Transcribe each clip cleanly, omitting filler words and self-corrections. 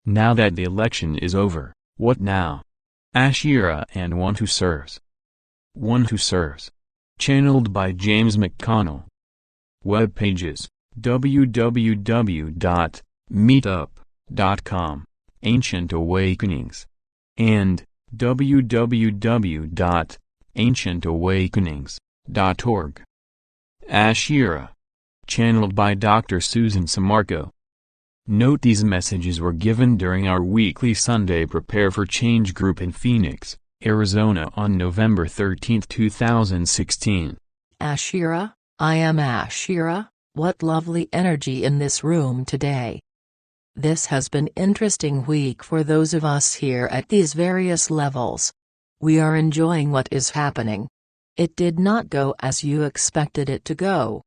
Now that the election is over, what now? Ashira and One Who Serves. One Who Serves. Channeled by James McConnell. Web pages, www.meetup.com, Ancient Awakenings, and www.ancientawakenings.org. Ashira. Channeled by Dr. Susan Sammarco. Note these messages were given during our weekly Sunday Prepare for Change group in Phoenix, Arizona on November 13, 2016. Ashira, I am Ashira. What lovely energy in this room today. This has been an interesting week for those of us here at these various levels. We are enjoying what is happening. It did not go as you expected it to go.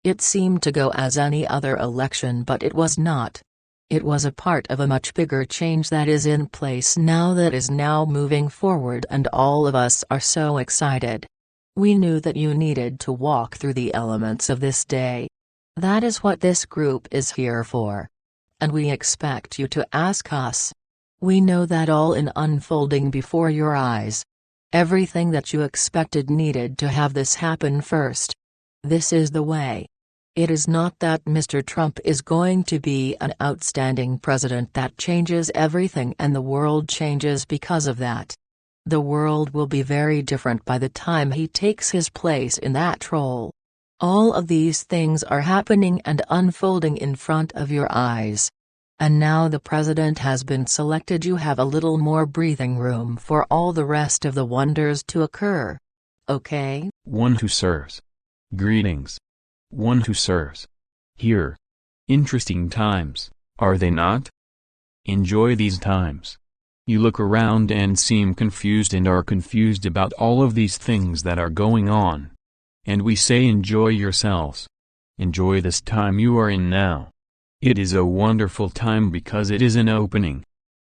It seemed to go as any other election, but it was not. It was a part of a much bigger change that is in place now, that is now moving forward, and all of us are so excited. We knew that you needed to walk through the elements of this day. That is what this group is here for. And we expect you to ask us. We know that all in unfolding before your eyes. Everything that you expected needed to have this happen first. This is the way. It is not that Mr. Trump is going to be an outstanding president that changes everything and the world changes because of that. The world will be very different by the time he takes his place in that role. All of these things are happening and unfolding in front of your eyes. And now the president has been selected. You have a little more breathing room for all the rest of the wonders to occur. Okay? One Who Serves. Greetings. One Who Serves. Here. Interesting times, are they not? Enjoy these times. You look around and seem confused and are confused about all of these things that are going on. And we say enjoy yourselves. Enjoy this time you are in now. It is a wonderful time because it is an opening.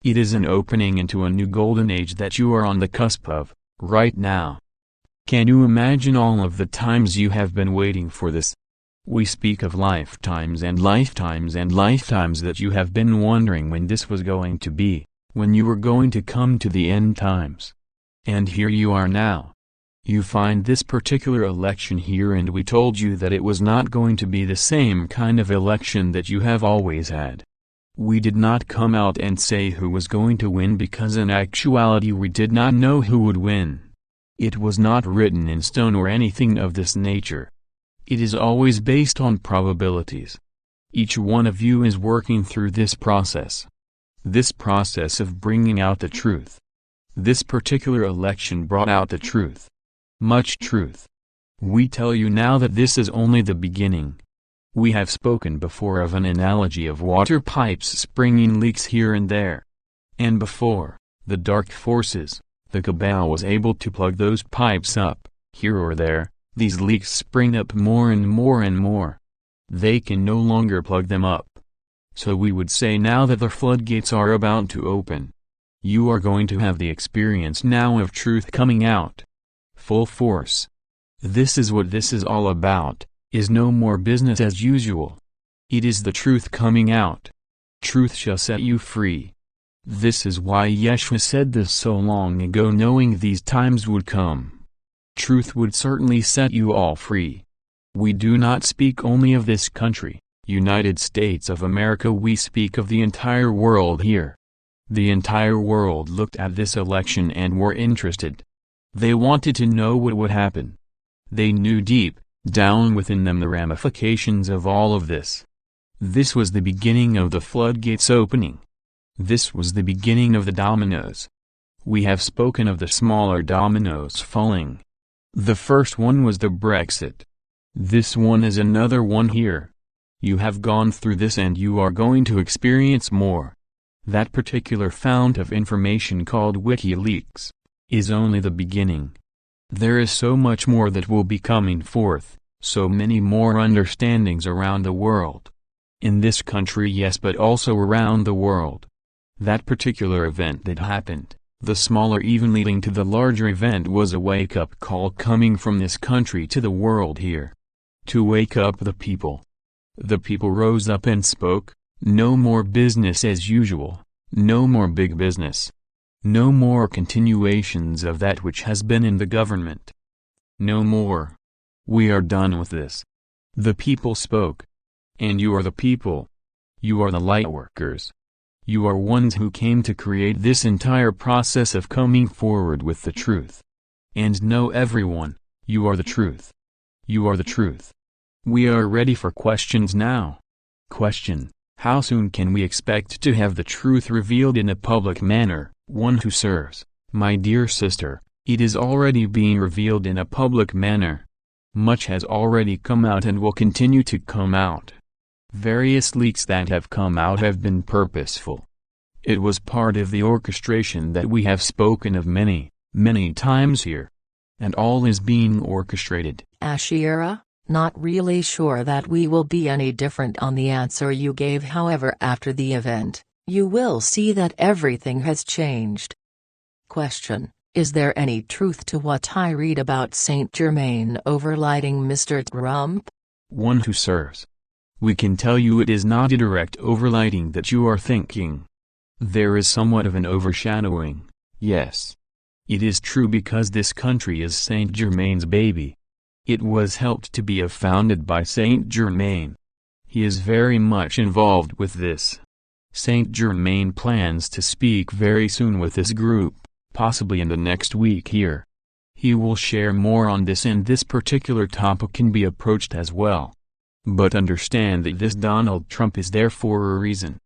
It is an opening into a new golden age that you are on the cusp of, right now. Can you imagine all of the times you have been waiting for this? We speak of lifetimes and lifetimes and lifetimes that you have been wondering when this was going to be, when you were going to come to the end times. And here you are now. You find this particular election here, and we told you that it was not going to be the same kind of election that you have always had. We did not come out and say who was going to win because in actuality we did not know who would win. It was not written in stone or anything of this nature. It is always based on probabilities. Each one of you is working through this process. This process of bringing out the truth. This particular election brought out the truth. Much truth. We tell you now that this is only the beginning. We have spoken before of an analogy of water pipes springing leaks here and there. And before, the dark forces, the cabal was able to plug those pipes up, here or there, these leaks spring up more and more and more. They can no longer plug them up. So we would say now that the floodgates are about to open. You are going to have the experience now of truth coming out. Full force. This is what this is all about, is no more business as usual. It is the truth coming out. Truth shall set you free. This is why Yeshua said this so long ago, knowing these times would come. Truth would certainly set you all free. We do not speak only of this country, United States of America, we speak of the entire world here. The entire world looked at this election and were interested. They wanted to know what would happen. They knew deep down within them the ramifications of all of this. This was the beginning of the floodgates opening. This was the beginning of the dominoes. We have spoken of the smaller dominoes falling. The first one was the Brexit. This one is another one here. You have gone through this and you are going to experience more. That particular fount of information called WikiLeaks is only the beginning. There is so much more that will be coming forth, so many more understandings around the world. In this country, yes, but also around the world. That particular event that happened, the smaller even leading to the larger event, was a wake-up call coming from this country to the world here. To wake up the people. The people rose up and spoke, no more business as usual, No more big business. No more continuations of that which has been in the government. No more. We are done with this. The people spoke. And you are the people. You are the light workers. You are ones who came to create this entire process of coming forward with the truth. And know everyone, you are the truth. You are the truth. We are ready for questions now. Question: how soon can we expect to have the truth revealed in a public manner? One who serves. My dear sister, it is already being revealed in a public manner. Much has already come out and will continue to come out. Various leaks that have come out have been purposeful. It was part of the orchestration that we have spoken of many, many times here. And all is being orchestrated. Ashira, not really sure that we will be any different on the answer you gave. However, after the event, you will see that everything has changed. Question: is there any truth to what I read about Saint Germain overlighting Mr. Trump? One who serves. We can tell you it is not a direct overlighting that you are thinking. There is somewhat of an overshadowing, yes. It is true because this country is Saint Germain's baby. It was helped to be founded by Saint Germain. He is very much involved with this. Saint Germain plans to speak very soon with this group, possibly in the next week here. He will share more on this, and this particular topic can be approached as well. But understand that this Donald Trump is there for a reason.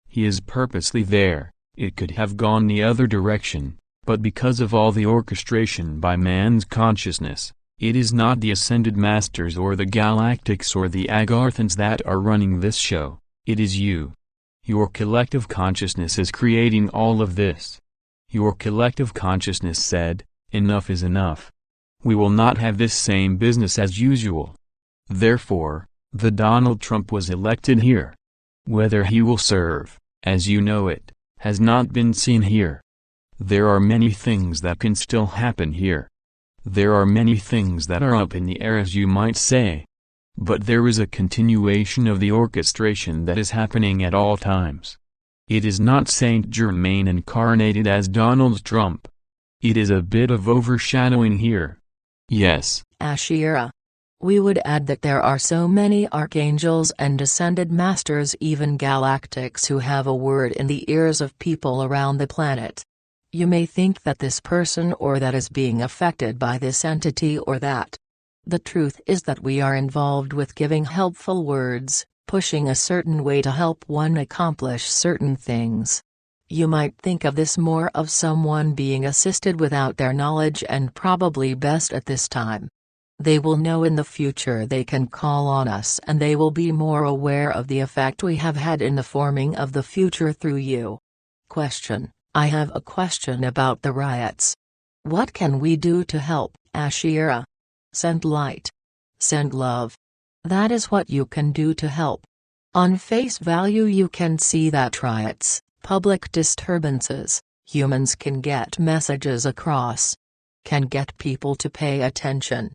He is purposely there. It could have gone the other direction, but because of all the orchestration by man's consciousness, it is not the Ascended Masters or the Galactics or the Agarthans that are running this show, it is you. Your collective consciousness is creating all of this. Your collective consciousness said, enough is enough. We will not have this same business as usual. Therefore, the Donald Trump was elected here. Whether he will serve, as you know it, has not been seen here. There are many things that can still happen here. There are many things that are up in the air, as you might say. But there is a continuation of the orchestration that is happening at all times. It is not Saint Germain incarnated as Donald Trump. It is a bit of overshadowing here. Yes. Ashira. We would add that there are so many archangels and ascended masters, even galactics, who have a word in the ears of people around the planet. You may think that this person or that is being affected by this entity or that. The truth is that we are involved with giving helpful words, pushing a certain way to help one accomplish certain things. You might think of this more of someone being assisted without their knowledge, and probably best at this time. They will know in the future they can call on us, and they will be more aware of the effect we have had in the forming of the future through you. Question: I have a question about the riots. What can we do to help, Ashira? Send light. Send love. That is what you can do to help. On face value you can see that riots, public disturbances, humans can get messages across. Can get people to pay attention.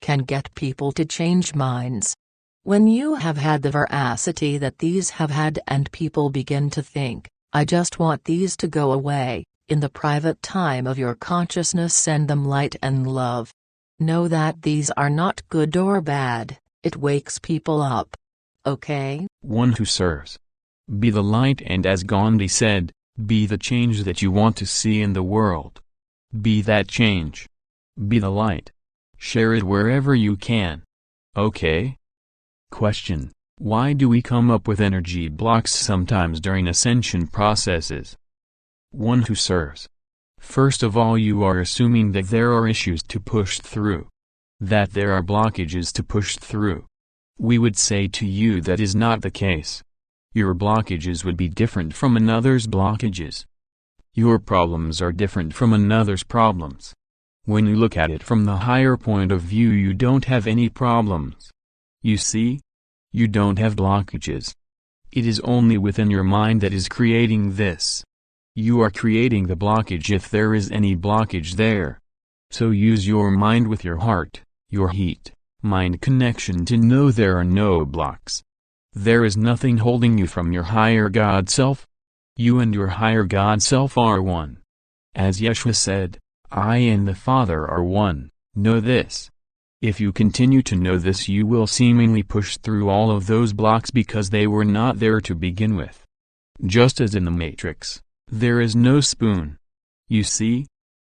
Can get people to change minds. When you have had the veracity that these have had and people begin to think, I just want these to go away, in the private time of your consciousness send them light and love. Know that these are not good or bad, it wakes people up. Okay? One who serves. Be the light, and as Gandhi said, be the change that you want to see in the world. Be that change. Be the light. Share it wherever you can. Okay? Question: why do we come up with energy blocks sometimes during ascension processes? One who serves. First of all, you are assuming that there are issues to push through. That there are blockages to push through. We would say to you that is not the case. Your blockages would be different from another's blockages. Your problems are different from another's problems. When you look at it from the higher point of view, you don't have any problems. You see? You don't have blockages. It is only within your mind that is creating this. You are creating the blockage if there is any blockage there. So use your mind with your heart, your heat, mind connection to know there are no blocks. There is nothing holding you from your higher God self. You and your higher God self are one. As Yeshua said, I and the Father are one. Know this. If you continue to know this, you will seemingly push through all of those blocks because they were not there to begin with. Just as in the Matrix, there is no spoon. You see?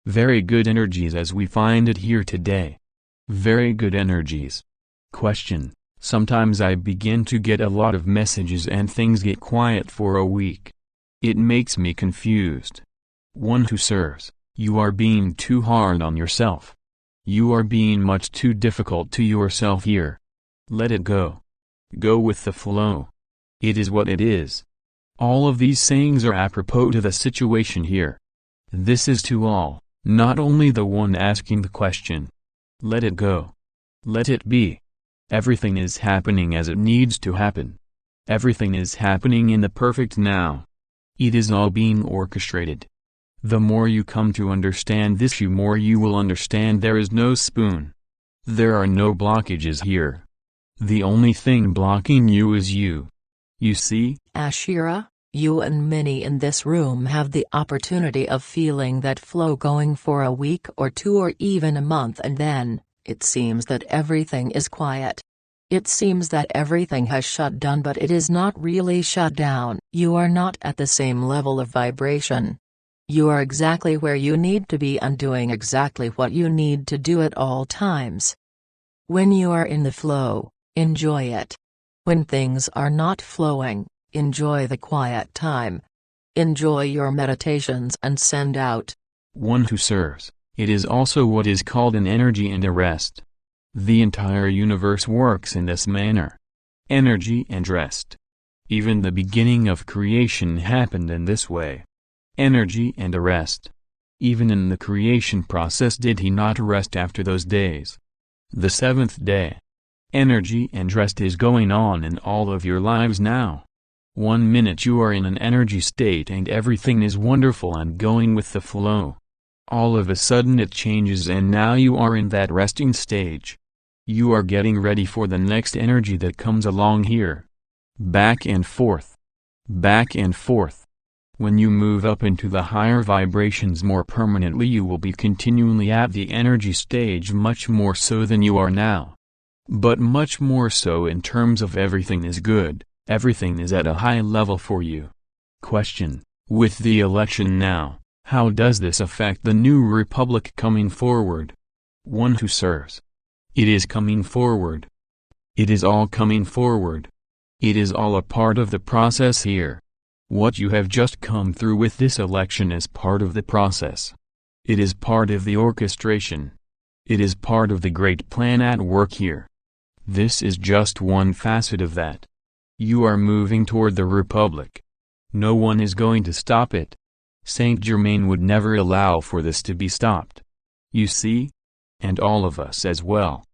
Very good energies as we find it here today. Very good energies. Question: sometimes I begin to get a lot of messages and things get quiet for a week. It makes me confused. One who serves, you are being too hard on yourself. You are being much too difficult to yourself here. Let it go. Go with the flow. It is what it is. All of these sayings are apropos to the situation here. This is to all, not only the one asking the question. Let it go. Let it be. Everything is happening as it needs to happen. Everything is happening in the perfect now. It is all being orchestrated. The more you come to understand this, the more you will understand there is no spoon. There are no blockages here. The only thing blocking you is you. You see? Ashira, you and many in this room have the opportunity of feeling that flow going for a week or two or even a month, and then, it seems that everything is quiet. It seems that everything has shut down, but it is not really shut down. You are not at the same level of vibration. You are exactly where you need to be and doing exactly what you need to do at all times. When you are in the flow, enjoy it. When things are not flowing, enjoy the quiet time. Enjoy your meditations and send out. One who serves, it is also what is called an energy and a rest. The entire universe works in this manner. Energy and rest. Even the beginning of creation happened in this way. Energy and a rest. Even in the creation process did he not rest after those days? The seventh day. Energy and rest is going on in all of your lives now. 1 minute you are in an energy state and everything is wonderful and going with the flow. All of a sudden it changes and now you are in that resting stage. You are getting ready for the next energy that comes along here. Back and forth. Back and forth. When you move up into the higher vibrations more permanently, you will be continually at the energy stage much more so than you are now. But much more so in terms of everything is good, everything is at a high level for you. Question: with the election now, how does this affect the new republic coming forward? One who serves. It is coming forward. It is all coming forward. It is all a part of the process here. What you have just come through with this election is part of the process. It is part of the orchestration. It is part of the great plan at work here. This is just one facet of that. You are moving toward the republic. No one is going to stop it. Saint Germain would never allow for this to be stopped. You see? And all of us as well.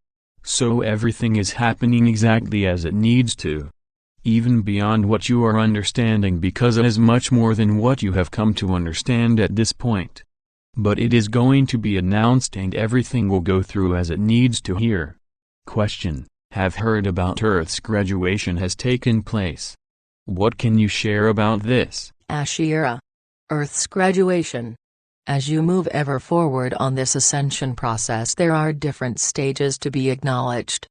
So everything is happening exactly as it needs to. Even beyond what you are understanding, because it is much more than what you have come to understand at this point. But it is going to be announced and everything will go through as it needs to here. Question: have heard about Earth's graduation has taken place. What can you share about this? Ashira. Earth's graduation. As you move ever forward on this ascension process, there are different stages to be acknowledged.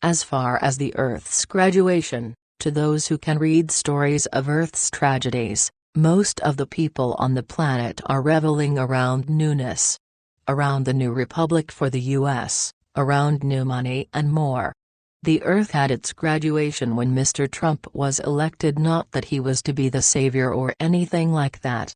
As far as the Earth's graduation, to those who can read stories of Earth's tragedies, most of the people on the planet are reveling around newness. Around the new republic for the US, around new money and more. The Earth had its graduation when Mr. Trump was elected, not that he was to be the savior or anything like that.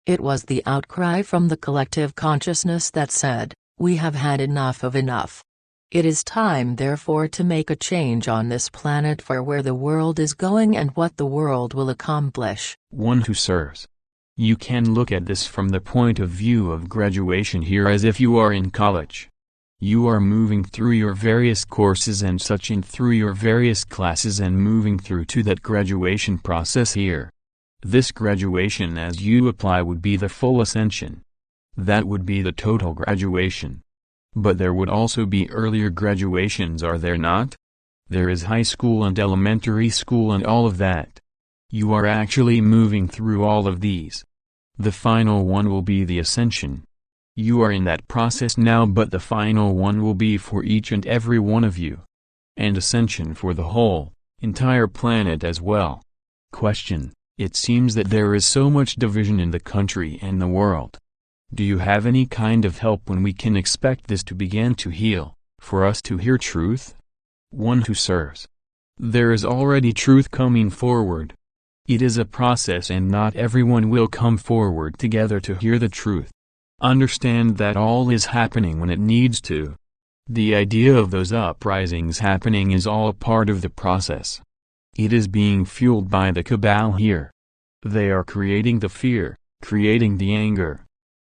It was the outcry from the collective consciousness that said, we have had enough of enough. It is time therefore to make a change on this planet for where the world is going and what the world will accomplish. One who serves. You can look at this from the point of view of graduation here as if you are in college. You are moving through your various courses and such and through your various classes and moving through to that graduation process here. This graduation as you apply would be the full ascension. That would be the total graduation. But there would also be earlier graduations, are there not? There is high school and elementary school and all of that. You are actually moving through all of these. The final one will be the ascension. You are in that process now, but the final one will be for each and every one of you. And ascension for the whole, entire planet as well. Question: it seems that there is so much division in the country and the world. Do you have any kind of help when we can expect this to begin to heal, for us to hear truth? One who serves. There is already truth coming forward. It is a process and not everyone will come forward together to hear the truth. Understand that all is happening when it needs to. The idea of those uprisings happening is all a part of the process. It is being fueled by the cabal here. They are creating the fear, creating the anger.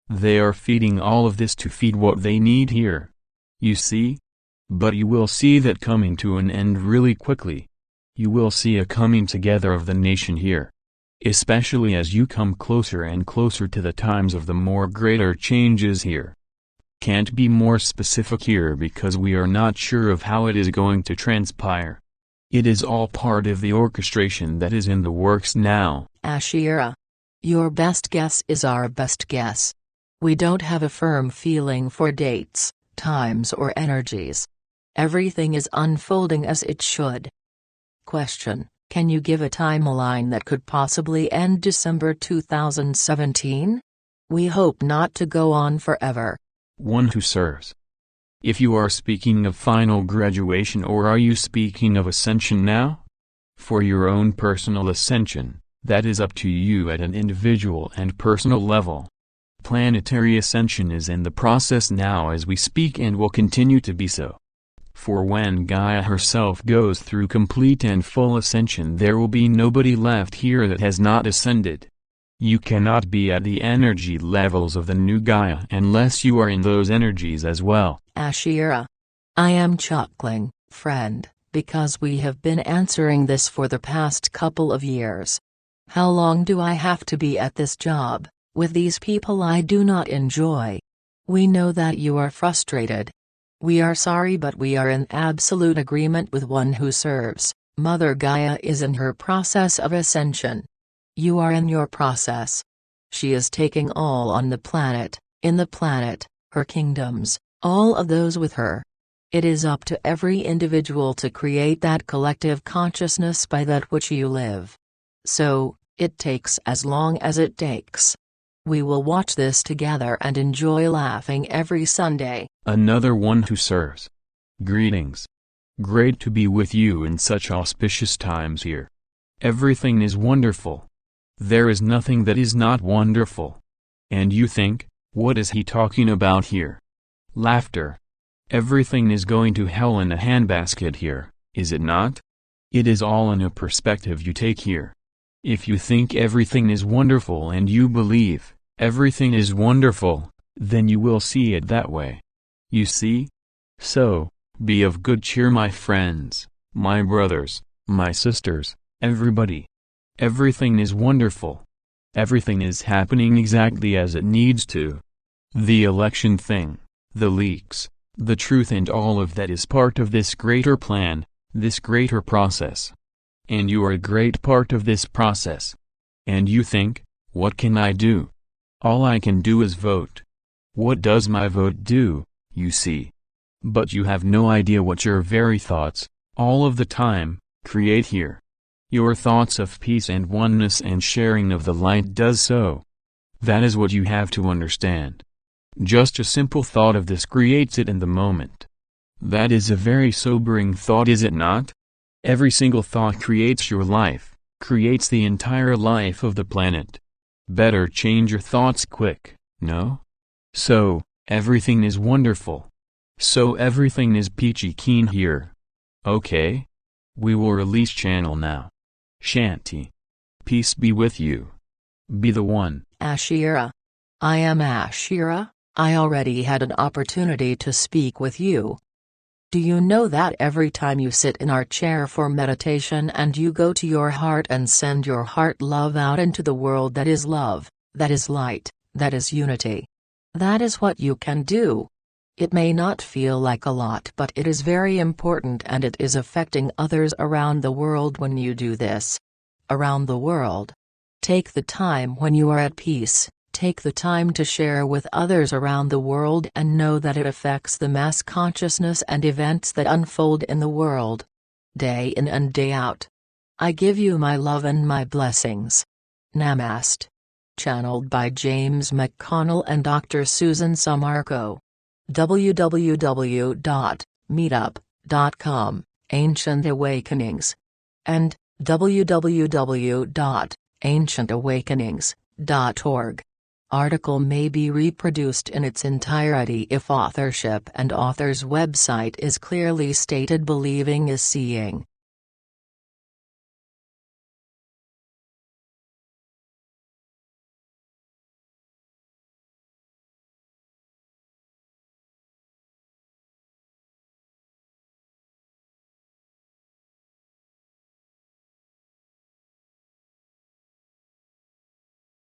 They are feeding all of this to feed what they need here. You see? But you will see that coming to an end really quickly. You will see a coming together of the nation here. Especially as you come closer and closer to the times of the more greater changes here. Can't be more specific here because we are not sure of how it is going to transpire. It is all part of the orchestration that is in the works now. Ashira. Your best guess is our best guess. We don't have a firm feeling for dates, times or energies. Everything is unfolding as it should. Question: can you give a timeline that could possibly end December 2017? We hope not to go on forever. One who serves. If you are speaking of final graduation, or are you speaking of ascension now? For your own personal ascension, that is up to you at an individual and personal level. Planetary ascension is in the process now as we speak and will continue to be so. For when Gaia herself goes through complete and full ascension, there will be nobody left here that has not ascended. You cannot be at the energy levels of the new Gaia unless you are in those energies as well. Ashira. I am chuckling, friend, because we have been answering this for the past couple of years. How long do I have to be at this job, with these people I do not enjoy? We know that you are frustrated. We are sorry, but we are in absolute agreement with one who serves. Mother Gaia is in her process of ascension. You are in your process. She is taking all on the planet, in the planet, her kingdoms, all of those with her. It is up to every individual to create that collective consciousness by that which you live. So, it takes as long as it takes. We will watch this together and enjoy laughing every Sunday. Another one who serves. Greetings. Great to be with you in such auspicious times here. Everything is wonderful. There is nothing that is not wonderful. And you think, what is he talking about here? Laughter. Everything is going to hell in a handbasket here, is it not? It is all in a perspective you take here. If you think everything is wonderful and you believe everything is wonderful, then you will see it that way. You see? So, be of good cheer, my friends, my brothers, my sisters, everybody. Everything is wonderful. Everything is happening exactly as it needs to. The election thing, the leaks, the truth, and all of that is part of this greater plan, this greater process. And you are a great part of this process. And you think, what can I do? All I can do is vote. What does my vote do, you see? But you have no idea what your very thoughts, all of the time, create here. Your thoughts of peace and oneness and sharing of the light does so. That is what you have to understand. Just a simple thought of this creates it in the moment. That is a very sobering thought, is it not? Every single thought creates your life, creates the entire life of the planet. Better change your thoughts quick, no? So, everything is wonderful. So everything is peachy keen here. Okay? We will release channel now. Shanti. Peace be with you. Be the one. Ashira. I am Ashira. I already had an opportunity to speak with you. Do you know that every time you sit in our chair for meditation and you go to your heart and send your heart love out into the world, that is love, that is light, that is unity. That is what you can do. It may not feel like a lot, but it is very important, and it is affecting others around the world when you do this. around the world. Take the time when you are at peace, take the time to share with others around the world and know that it affects the mass consciousness and events that unfold in the world. Day in and day out. I give you my love and my blessings. Namaste. Channeled by James McConnell and Dr. Susan Sammarco. www.meetup.com, Ancient Awakenings. And www.ancientawakenings.org. Article may be reproduced in its entirety if authorship and author's website is clearly stated. Believing is seeing.